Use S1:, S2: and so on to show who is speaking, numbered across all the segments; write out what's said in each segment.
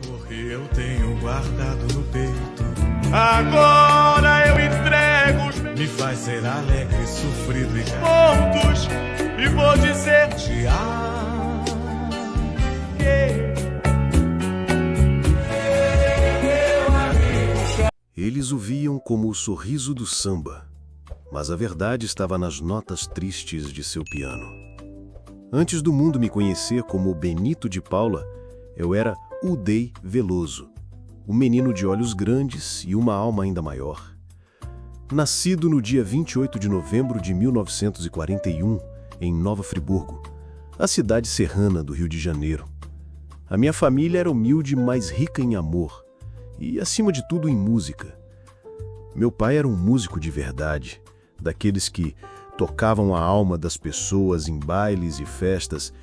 S1: amor que eu tenho guardado no peito, agora eu entrego. Me faz ser alegre, sofrido e pontos, e vou dizer-te
S2: Eles o viam como o sorriso do samba, mas a verdade estava nas notas tristes de seu piano. Antes do mundo me conhecer como Benito de Paula, eu era Uday Veloso, um menino de olhos grandes e uma alma ainda maior. Nascido no dia 28 de novembro de 1941, em Nova Friburgo, a cidade serrana do Rio de Janeiro. A minha família era humilde, mas rica em amor e, acima de tudo, em música. Meu pai era um músico de verdade, daqueles que tocavam a alma das pessoas em bailes e festas,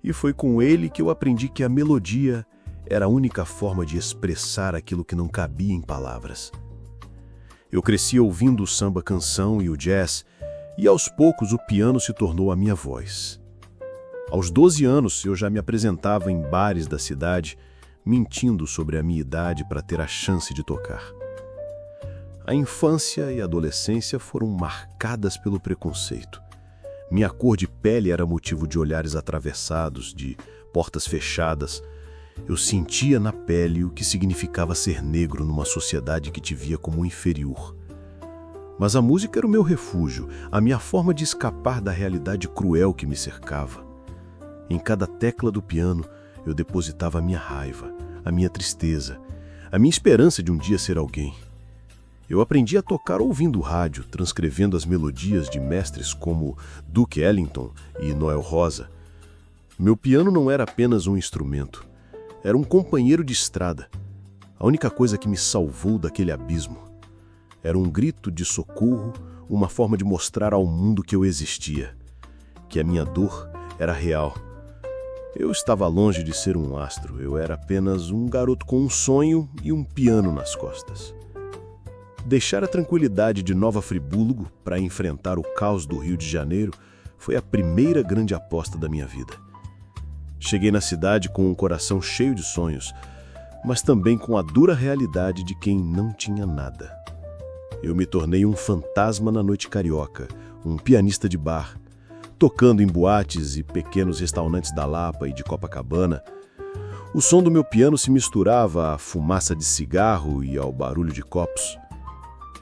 S2: e foi com ele que eu aprendi que a melodia era a única forma de expressar aquilo que não cabia em palavras. Eu cresci ouvindo o samba-canção e o jazz, e aos poucos o piano se tornou a minha voz. Aos 12 anos eu já me apresentava em bares da cidade, mentindo sobre a minha idade para ter a chance de tocar. A infância e a adolescência foram marcadas pelo preconceito. Minha cor de pele era motivo de olhares atravessados, de portas fechadas. Eu sentia na pele o que significava ser negro numa sociedade que te via como inferior. Mas a música era o meu refúgio, a minha forma de escapar da realidade cruel que me cercava. Em cada tecla do piano, eu depositava a minha raiva, a minha tristeza, a minha esperança de um dia ser alguém. Eu aprendi a tocar ouvindo o rádio, transcrevendo as melodias de mestres como Duke Ellington e Noel Rosa. Meu piano não era apenas um instrumento, era um companheiro de estrada. A única coisa que me salvou daquele abismo. Era um grito de socorro, uma forma de mostrar ao mundo que eu existia, que a minha dor era real. Eu estava longe de ser um astro, eu era apenas um garoto com um sonho e um piano nas costas. Deixar a tranquilidade de Nova Friburgo para enfrentar o caos do Rio de Janeiro foi a primeira grande aposta da minha vida. Cheguei na cidade com um coração cheio de sonhos, mas também com a dura realidade de quem não tinha nada. Eu me tornei um fantasma na noite carioca, um pianista de bar, tocando em boates e pequenos restaurantes da Lapa e de Copacabana. O som do meu piano se misturava à fumaça de cigarro e ao barulho de copos.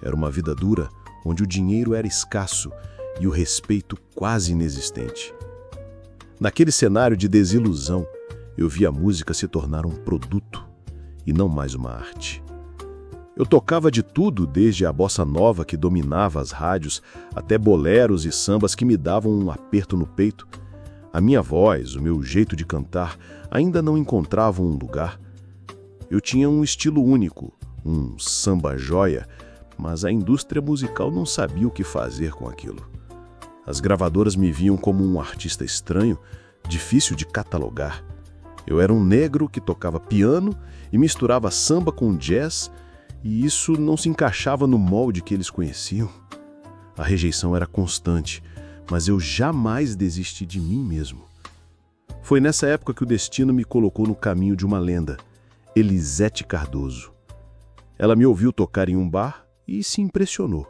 S2: Era uma vida dura, onde o dinheiro era escasso e o respeito quase inexistente. Naquele cenário de desilusão, eu vi a música se tornar um produto e não mais uma arte. Eu tocava de tudo, desde a bossa nova que dominava as rádios, até boleros e sambas que me davam um aperto no peito. A minha voz, o meu jeito de cantar, ainda não encontravam um lugar. Eu tinha um estilo único, um samba-joia, mas a indústria musical não sabia o que fazer com aquilo. As gravadoras me viam como um artista estranho, difícil de catalogar. Eu era um negro que tocava piano e misturava samba com jazz, e isso não se encaixava no molde que eles conheciam. A rejeição era constante, mas eu jamais desisti de mim mesmo. Foi nessa época que o destino me colocou no caminho de uma lenda, Elisete Cardoso. Ela me ouviu tocar em um bar e se impressionou.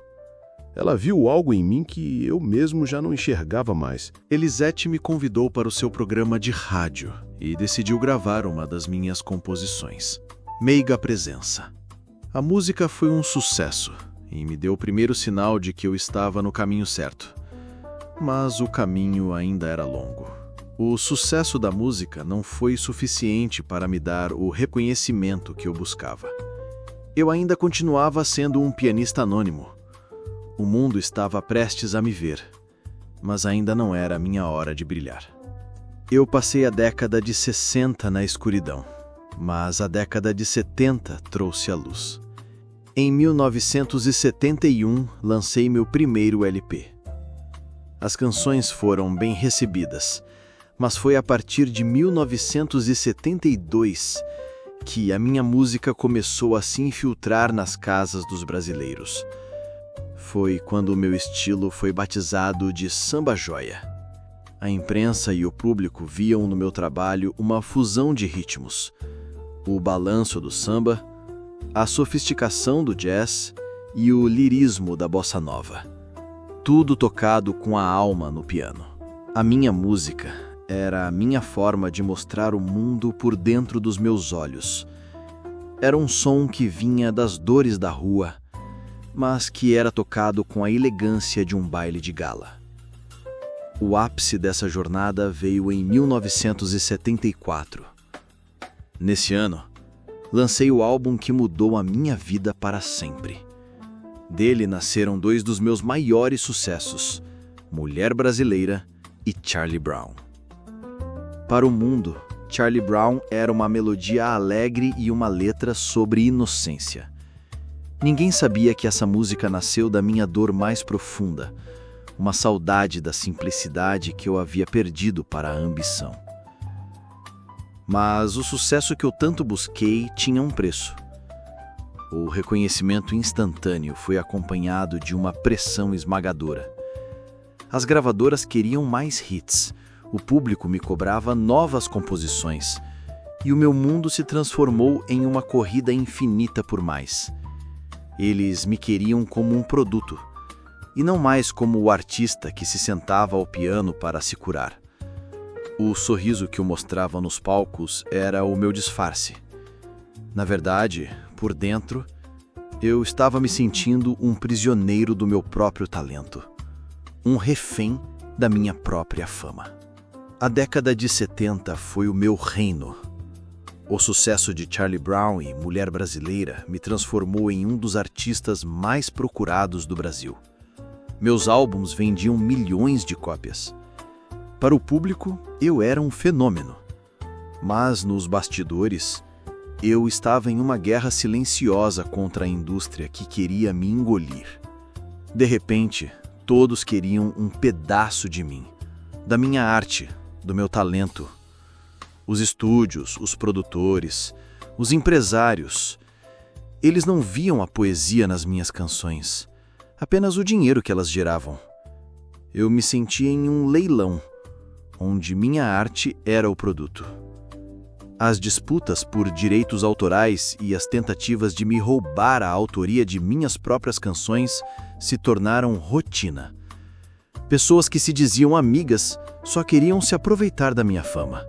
S2: Ela viu algo em mim que eu mesmo já não enxergava mais.
S3: Elisete me convidou para o seu programa de rádio e decidiu gravar uma das minhas composições, Meiga Presença. A música foi um sucesso e me deu o primeiro sinal de que eu estava no caminho certo. Mas o caminho ainda era longo. O sucesso da música não foi suficiente para me dar o reconhecimento que eu buscava. Eu ainda continuava sendo um pianista anônimo. O mundo estava prestes a me ver, mas ainda não era a minha hora de brilhar. Eu passei a década de 60 na escuridão, mas a década de 70 trouxe a luz. Em 1971, lancei meu primeiro LP. As canções foram bem recebidas, mas foi a partir de 1972 que a minha música começou a se infiltrar nas casas dos brasileiros. Foi quando o meu estilo foi batizado de samba-joia. A imprensa e o público viam no meu trabalho uma fusão de ritmos. o balanço do samba, a sofisticação do jazz e o lirismo da bossa nova. Tudo tocado com a alma no piano. A minha música era a minha forma de mostrar o mundo por dentro dos meus olhos. Era um som que vinha das dores da rua, mas que era tocado com a elegância de um baile de gala. O ápice dessa jornada veio em 1974. Nesse ano, lancei o álbum que mudou a minha vida para sempre. Dele nasceram dois dos meus maiores sucessos, Mulher Brasileira e Charlie Brown. Para o mundo, Charlie Brown era uma melodia alegre e uma letra sobre inocência. Ninguém sabia que essa música nasceu da minha dor mais profunda, uma saudade da simplicidade que eu havia perdido para a ambição. Mas o sucesso que eu tanto busquei tinha um preço. O reconhecimento instantâneo foi acompanhado de uma pressão esmagadora. As gravadoras queriam mais hits, o público me cobrava novas composições, e o meu mundo se transformou em uma corrida infinita por mais. Eles me queriam como um produto, e não mais como o artista que se sentava ao piano para se curar. O sorriso que eu mostrava nos palcos era o meu disfarce. Na verdade, por dentro, eu estava me sentindo um prisioneiro do meu próprio talento, um refém da minha própria fama. A década de 70 foi o meu reino. O sucesso de Charlie Brown e Mulher Brasileira me transformou em um dos artistas mais procurados do Brasil. Meus álbuns vendiam milhões de cópias. Para o público, eu era um fenômeno. Mas nos bastidores, eu estava em uma guerra silenciosa contra a indústria que queria me engolir. De repente, todos queriam um pedaço de mim, da minha arte, do meu talento. Os estúdios, os produtores, os empresários, eles não viam a poesia nas minhas canções, apenas o dinheiro que elas geravam. Eu me sentia em um leilão, onde minha arte era o produto. As disputas por direitos autorais e as tentativas de me roubar a autoria de minhas próprias canções se tornaram rotina. Pessoas que se diziam amigas só queriam se aproveitar da minha fama.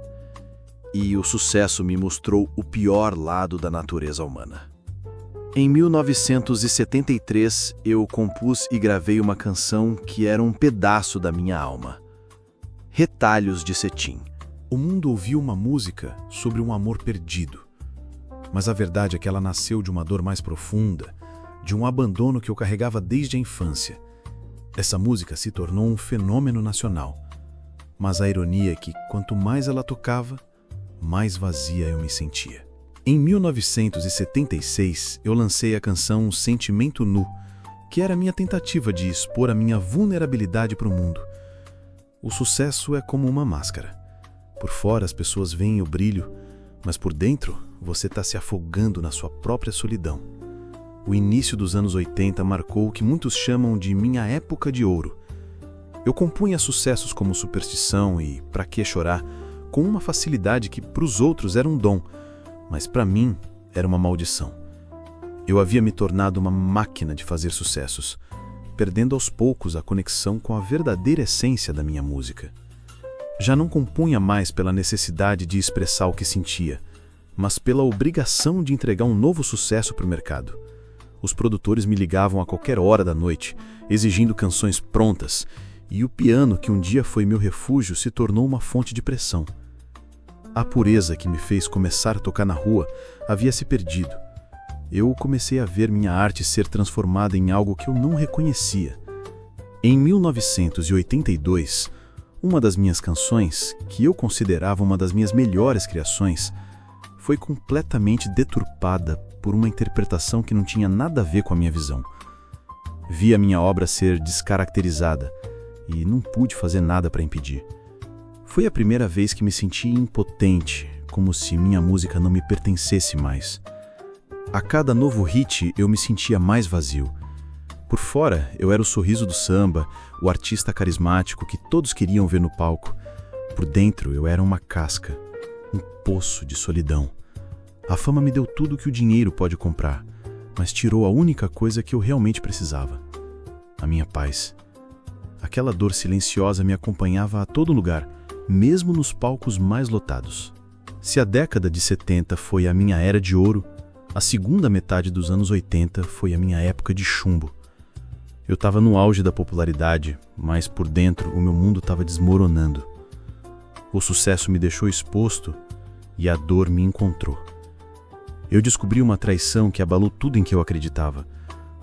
S3: E o sucesso me mostrou o pior lado da natureza humana. Em 1973, eu compus e gravei uma canção que era um pedaço da minha alma. Retalhos de Cetim.
S4: O mundo ouviu uma música sobre um amor perdido. Mas a verdade é que ela nasceu de uma dor mais profunda, de um abandono que eu carregava desde a infância. Essa música se tornou um fenômeno nacional. Mas a ironia é que, quanto mais ela tocava, mais vazia eu me sentia. Em 1976, eu lancei a canção Sentimento Nu, que era a minha tentativa de expor a minha vulnerabilidade para o mundo. O sucesso é como uma máscara. Por fora as pessoas veem o brilho, mas por dentro você está se afogando na sua própria solidão. O início dos anos 80 marcou o que muitos chamam de minha época de ouro. Eu compunha sucessos como Superstição e Pra Que Chorar, com uma facilidade que para os outros era um dom, mas para mim era uma maldição. Eu havia me tornado uma máquina de fazer sucessos, perdendo aos poucos a conexão com a verdadeira essência da minha música. Já não compunha mais pela necessidade de expressar o que sentia, mas pela obrigação de entregar um novo sucesso para o mercado. Os produtores me ligavam a qualquer hora da noite, exigindo canções prontas, e o piano, que um dia foi meu refúgio, se tornou uma fonte de pressão. A pureza que me fez começar a tocar na rua havia se perdido. Eu comecei a ver minha arte ser transformada em algo que eu não reconhecia. Em 1982, uma das minhas canções, que eu considerava uma das minhas melhores criações, foi completamente deturpada por uma interpretação que não tinha nada a ver com a minha visão. Vi a minha obra ser descaracterizada e não pude fazer nada para impedir. Foi a primeira vez que me senti impotente, como se minha música não me pertencesse mais. A cada novo hit eu me sentia mais vazio. Por fora, eu era o sorriso do samba, o artista carismático que todos queriam ver no palco. Por dentro, eu era uma casca, um poço de solidão. A fama me deu tudo que o dinheiro pode comprar, mas tirou a única coisa que eu realmente precisava: a minha paz. Aquela dor silenciosa me acompanhava a todo lugar, mesmo nos palcos mais lotados. Se a década de 70 foi a minha era de ouro, a segunda metade dos anos 80 foi a minha época de chumbo. Eu estava no auge da popularidade, mas por dentro o meu mundo estava desmoronando. O sucesso me deixou exposto e a dor me encontrou. Eu descobri uma traição que abalou tudo em que eu acreditava.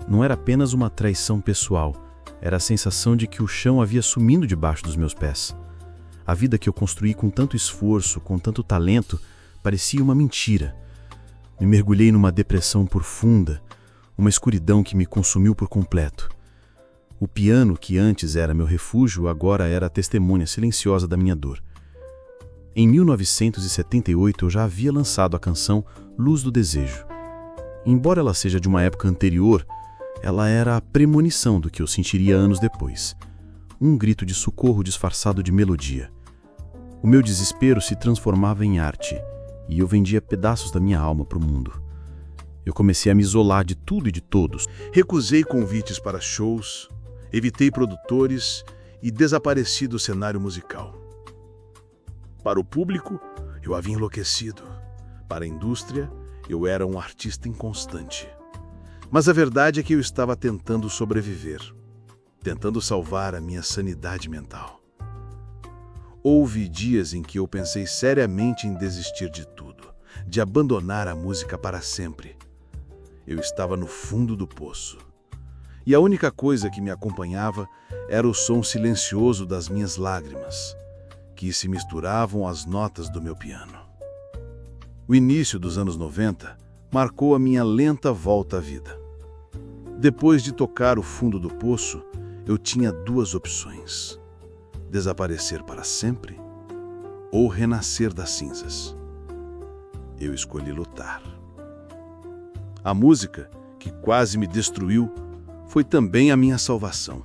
S4: Não era apenas uma traição pessoal, era a sensação de que o chão havia sumido debaixo dos meus pés. A vida que eu construí com tanto esforço, com tanto talento, parecia uma mentira. Me mergulhei numa depressão profunda, uma escuridão que me consumiu por completo. O piano, que antes era meu refúgio, agora era a testemunha silenciosa da minha dor. Em 1978 eu já havia lançado a canção Luz do Desejo. Embora ela seja de uma época anterior, ela era a premonição do que eu sentiria anos depois. Um grito de socorro disfarçado de melodia. O meu desespero se transformava em arte, e eu vendia pedaços da minha alma para o mundo. Eu comecei a me isolar de tudo e de todos.
S5: Recusei convites para shows, evitei produtores e desapareci do cenário musical. Para o público, eu havia enlouquecido. Para a indústria, eu era um artista inconstante. Mas a verdade é que eu estava tentando sobreviver, tentando salvar a minha sanidade mental. Houve dias em que eu pensei seriamente em desistir de tudo, de abandonar a música para sempre. Eu estava no fundo do poço. E a única coisa que me acompanhava era o som silencioso das minhas lágrimas, que se misturavam às notas do meu piano. O início dos anos 90 marcou a minha lenta volta à vida. Depois de tocar o fundo do poço, eu tinha duas opções: desaparecer para sempre ou renascer das cinzas. Eu escolhi lutar. A música, que quase me destruiu, foi também a minha salvação.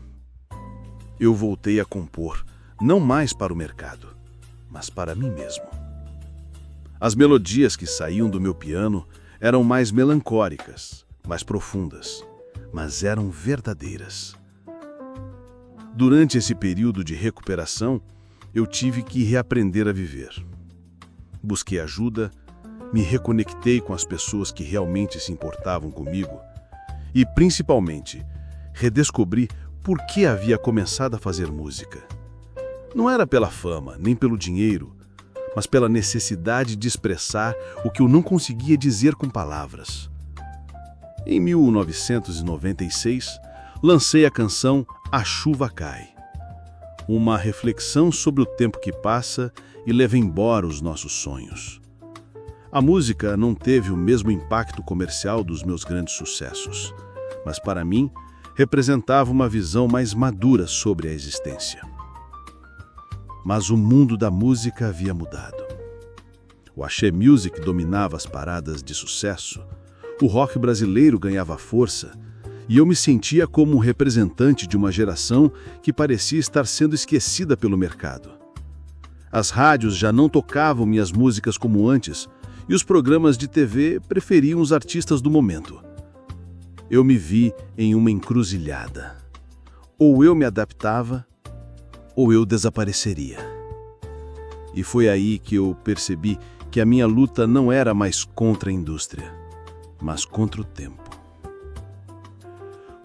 S5: Eu voltei a compor, não mais para o mercado, mas para mim mesmo. As melodias que saíam do meu piano eram mais melancólicas, mais profundas, mas eram verdadeiras. Durante esse período de recuperação, eu tive que reaprender a viver. Busquei ajuda, me reconectei com as pessoas que realmente se importavam comigo e, principalmente, redescobri por que havia começado a fazer música. Não era pela fama, nem pelo dinheiro, mas pela necessidade de expressar o que eu não conseguia dizer com palavras. Em 1996, lancei a canção A Chuva Cai, uma reflexão sobre o tempo que passa e leva embora os nossos sonhos. A música não teve o mesmo impacto comercial dos meus grandes sucessos, mas para mim representava uma visão mais madura sobre a existência. Mas o mundo da música havia mudado. O axé music dominava as paradas de sucesso, o rock brasileiro ganhava força, e eu me sentia como um representante de uma geração que parecia estar sendo esquecida pelo mercado. As rádios já não tocavam minhas músicas como antes, e os programas de TV preferiam os artistas do momento. Eu me vi em uma encruzilhada. Ou eu me adaptava, ou eu desapareceria. E foi aí que eu percebi que a minha luta não era mais contra a indústria, mas contra o tempo.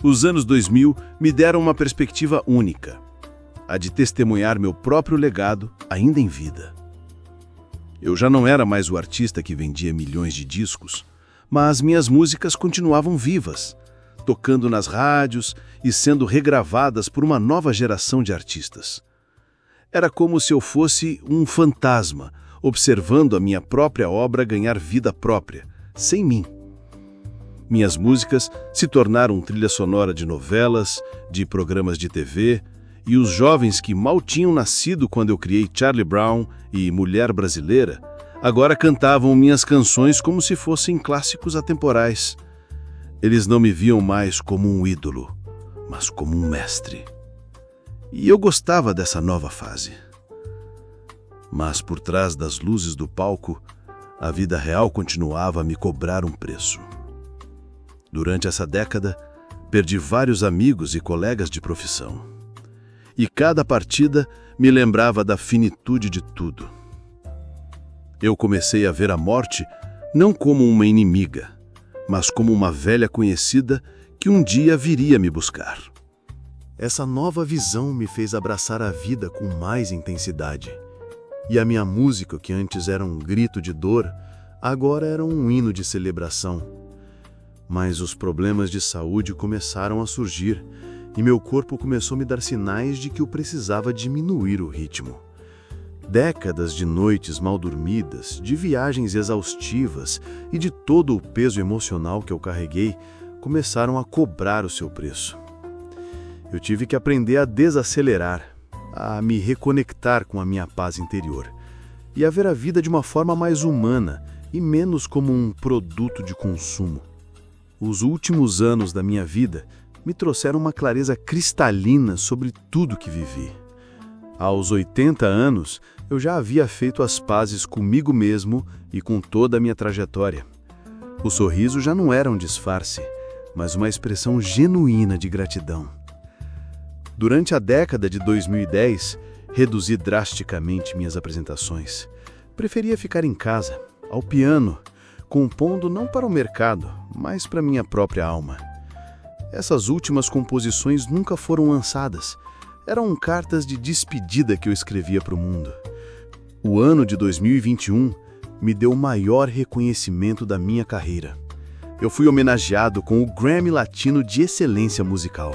S5: Os anos 2000 me deram uma perspectiva única, a de testemunhar meu próprio legado ainda em vida. Eu já não era mais o artista que vendia milhões de discos, mas minhas músicas continuavam vivas, tocando nas rádios e sendo regravadas por uma nova geração de artistas. Era como se eu fosse um fantasma, observando a minha própria obra ganhar vida própria, sem mim. Minhas músicas se tornaram trilha sonora de novelas, de programas de TV, e os jovens que mal tinham nascido quando eu criei Charlie Brown e Mulher Brasileira, agora cantavam minhas canções como se fossem clássicos atemporais. Eles não me viam mais como um ídolo, mas como um mestre. E eu gostava dessa nova fase. Mas por trás das luzes do palco
S2: a vida real continuava a me cobrar um preço. Durante essa década, perdi vários amigos e colegas de profissão. E cada partida me lembrava da finitude de tudo. Eu comecei a ver a morte não como uma inimiga, mas como uma velha conhecida que um dia viria me buscar. Essa nova visão me fez abraçar a vida com mais intensidade. E a minha música, que antes era um grito de dor, agora era um hino de celebração. Mas os problemas de saúde começaram a surgir e meu corpo começou a me dar sinais de que eu precisava diminuir o ritmo. Décadas de noites mal dormidas, de viagens exaustivas e de todo o peso emocional que eu carreguei começaram a cobrar o seu preço. Eu tive que aprender a desacelerar, a me reconectar com a minha paz interior e a ver a vida de uma forma mais humana e menos como um produto de consumo. Os últimos anos da minha vida me trouxeram uma clareza cristalina sobre tudo que vivi. Aos 80 anos, eu já havia feito as pazes comigo mesmo e com toda a minha trajetória. O sorriso já não era um disfarce, mas uma expressão genuína de gratidão. Durante a década de 2010, reduzi drasticamente minhas apresentações. Preferia ficar em casa, ao piano, compondo não para o mercado, mas para minha própria alma. Essas últimas composições nunca foram lançadas. Eram cartas de despedida que eu escrevia para o mundo. O ano de 2021 me deu o maior reconhecimento da minha carreira. Eu fui homenageado com o Grammy Latino de Excelência Musical.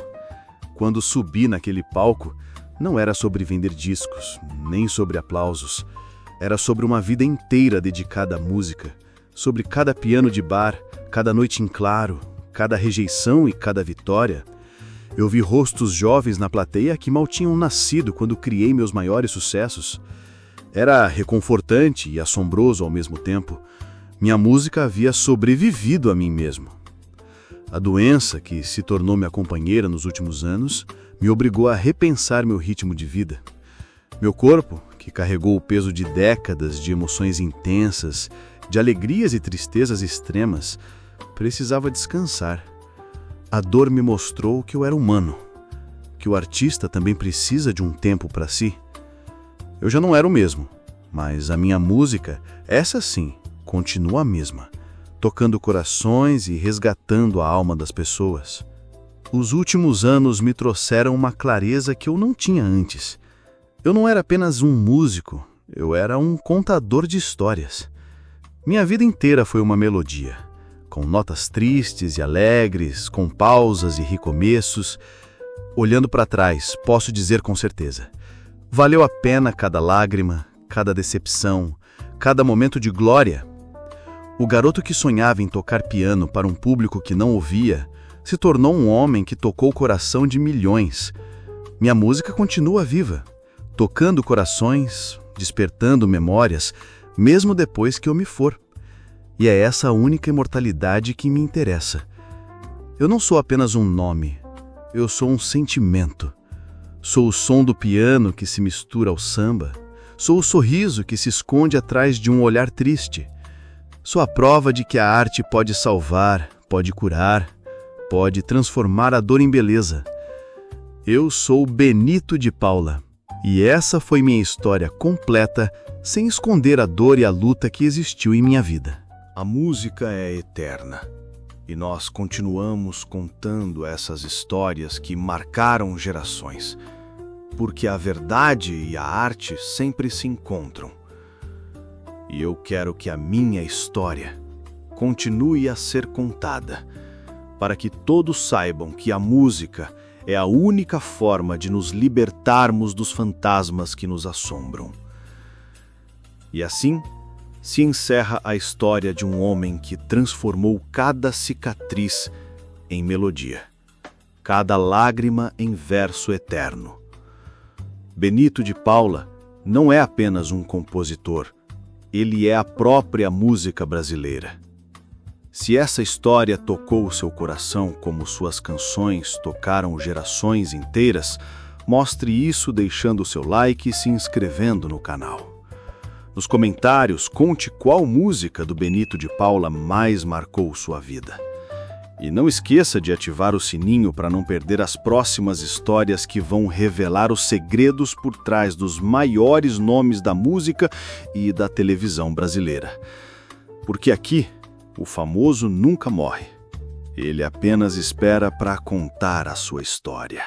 S2: Quando subi naquele palco, não era sobre vender discos, nem sobre aplausos. Era sobre uma vida inteira dedicada à música, sobre cada piano de bar, cada noite em claro, cada rejeição e cada vitória. Eu vi rostos jovens na plateia que mal tinham nascido quando criei meus maiores sucessos. Era reconfortante e assombroso ao mesmo tempo. Minha música havia sobrevivido a mim mesmo. A doença, que se tornou minha companheira nos últimos anos, me obrigou a repensar meu ritmo de vida. Meu corpo, que carregou o peso de décadas de emoções intensas, de alegrias e tristezas extremas, precisava descansar. A dor me mostrou que eu era humano, que o artista também precisa de um tempo para si. Eu já não era o mesmo, mas a minha música, essa sim, continua a mesma, tocando corações e resgatando a alma das pessoas. Os últimos anos me trouxeram uma clareza que eu não tinha antes. Eu não era apenas um músico, eu era um contador de histórias. Minha vida inteira foi uma melodia, com notas tristes e alegres, com pausas e recomeços. Olhando para trás, posso dizer com certeza, valeu a pena cada lágrima, cada decepção, cada momento de glória. O garoto que sonhava em tocar piano para um público que não ouvia, se tornou um homem que tocou o coração de milhões. Minha música continua viva, tocando corações, despertando memórias, mesmo depois que eu me for. E é essa a única imortalidade que me interessa. Eu não sou apenas um nome, eu sou um sentimento. Sou o som do piano que se mistura ao samba. Sou o sorriso que se esconde atrás de um olhar triste. Sou a prova de que a arte pode salvar, pode curar, pode transformar a dor em beleza. Eu sou Benito de Paula, e essa foi minha história completa, sem esconder a dor e a luta que existiu em minha vida.
S6: A música é eterna, e nós continuamos contando essas histórias que marcaram gerações, porque a verdade e a arte sempre se encontram. E eu quero que a minha história continue a ser contada, para que todos saibam que a música é a única forma de nos libertarmos dos fantasmas que nos assombram. E assim se encerra a história de um homem que transformou cada cicatriz em melodia, cada lágrima em verso eterno. Benito de Paula não é apenas um compositor, ele é a própria música brasileira. Se essa história tocou o seu coração como suas canções tocaram gerações inteiras, mostre isso deixando o seu like e se inscrevendo no canal. Nos comentários, conte qual música do Benito de Paula mais marcou sua vida. E não esqueça de ativar o sininho para não perder as próximas histórias que vão revelar os segredos por trás dos maiores nomes da música e da televisão brasileira. Porque aqui, o famoso nunca morre. Ele apenas espera para contar a sua história.